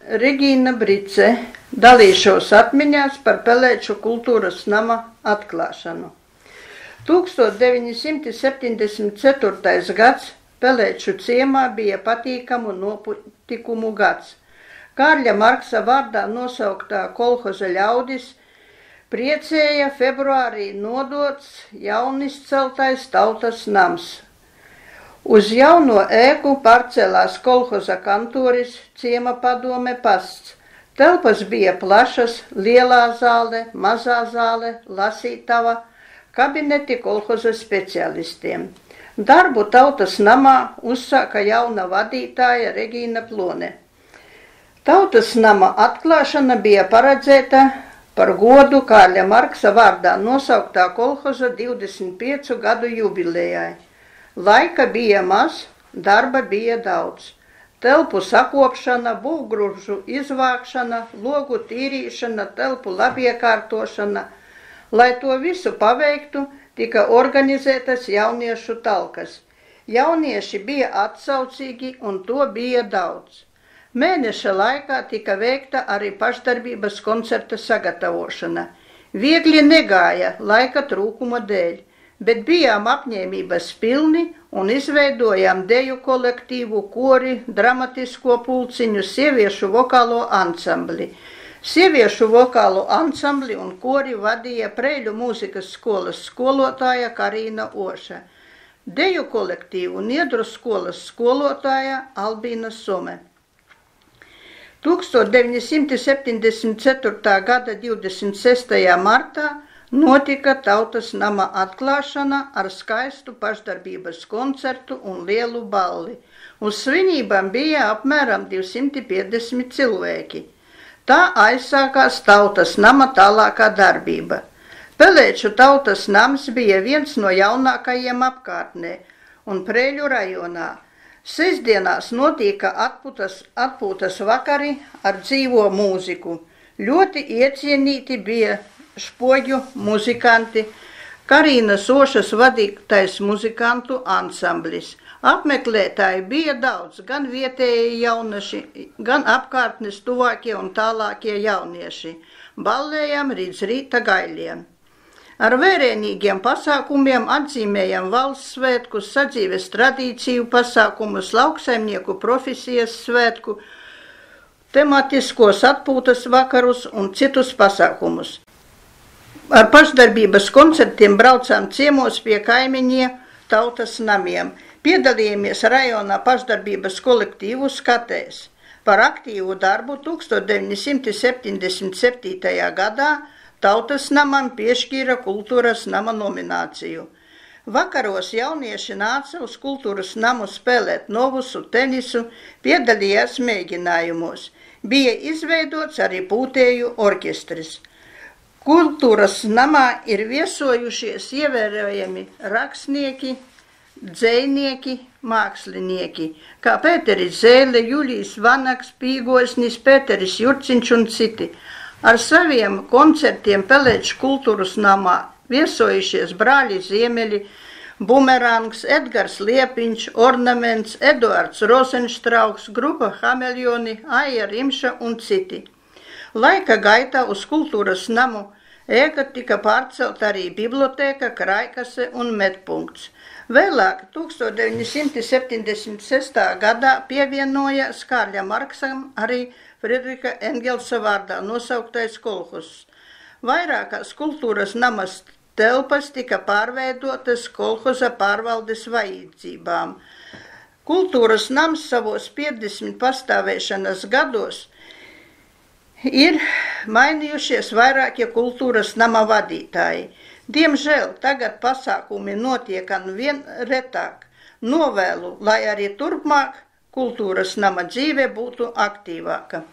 Regīna Brice, dalīšos atmiņās par Pelēču kultūras nama atklāšanu. 1974. gads Pelēču ciemā bija patīkamu notikumu gads. Kārļa Marksa vārdā nosauktā kolhoza ļaudis priecēja februārī nodots jaunizceltais tautas nams. Uz jauno ēku pārcēlās kolhoza kantoris, ciema padome pasts. Telpas bija plašas, lielā zāle, mazā zāle, lasītava, kabineti kolhoza speciālistiem. Darbu tautas namā uzsāka jauna vadītāja Regīna Plone. Tautas nama atklāšana bija paredzēta par godu Kārļa Marksa vārdā nosauktā kolhoza 25 gadu jubilejai. Laika bija maz, darba bija daudz. Telpu sakopšana, būvgrūžu izvākšana, logu tīrīšana, telpu labiekārtošana. Lai to visu paveiktu, tika organizētas jauniešu talkas. Jaunieši bija atsaucīgi un to bija daudz. Mēneša laikā tika veikta arī pašdarbības koncerta sagatavošana. Viegli negāja laika trūkuma dēļ, bet bijām apņēmības pilni un izveidojām deju kolektīvu, kori, dramatisko pulciņu, sieviešu vokālo ansambli. Sieviešu vokālo ansambli un kori vadīja Preļu mūzikas skolas skolotāja Karīna Oša. Deju kolektīvu Niedru skolas skolotāja Albīna Some. 1974. gada 26. martā notika tautas nama atklāšana ar skaistu pašdarbības koncertu un lielu balli. Uz svinībām bija apmēram 250 cilvēki. Tā aizsākās tautas nama tālākā darbība. Pelēču tautas nams bija viens no jaunākajiem apkārtnē un Preļu rajonā. Sestdienās notika atpūtas vakari ar dzīvo mūziku. Ļoti iecienīti bija špoģu muzikanti, Karīnas Ošas vadītais muzikantu ansamblis. Apmeklētāji bija daudz, gan vietējie jaunieši, gan apkārtnes tuvākie un tālākie jaunieši. Ballējām līdz rīta gaļiem. Ar vērienīgiem pasākumiem atzīmējam valsts svētkus, sadzīves tradīciju pasākumus, lauksaimnieku profesijas svētku, tematiskos atpūtas vakarus un citus pasākumus. Ar pašdarbības koncertiem braucām ciemos pie kaimiņiem tautas namiem. Piedalījāmies rajonā pašdarbības kolektīvu skatēs. Par aktīvu darbu 1977. gadā tautas namam piešķīra kultūras nama nomināciju. Vakaros jaunieši nāca uz kultūras namu spēlēt novusu, tenisu, piedalījās mēģinājumos. Bija izveidots arī pūtēju orķestris. Kultūras namā ir viesojušies ievērojami rakstnieki, dzejnieki, mākslinieki, kā Pēteris Zēle, Julijs Vanaks, Pīgosnis, Pēteris Jurciņš un citi. Ar saviem koncertiem Pelēču kultūras namā viesojušies brāļi Ziemeļi, Bumerangs, Edgars Liepiņš, Ornaments, Eduards Rozenštrauks, grupa Hameljoni, Aija Rimša un citi. Laika gaitā uz kultūras namu ēka tika pārcelta arī bibliotēka, krājkase un medpunkts. Vēlāk 1976. gadā pievienojas Kārļa Marksam arī Friedriha Engelsa vārdā nosauktais kolhozs. Vairākās kultūras namas telpas tika pārveidotas kolhoza pārvaldes vajadzībām. Kultūras nams savos 50 pastāvēšanas gados ir mainījušies vairākie kultūras nama vadītāji. Diemžēl tagad pasākumi notiek vien retāk. Novēlu, lai arī turpmāk kultūras nama dzīve būtu aktīvāka.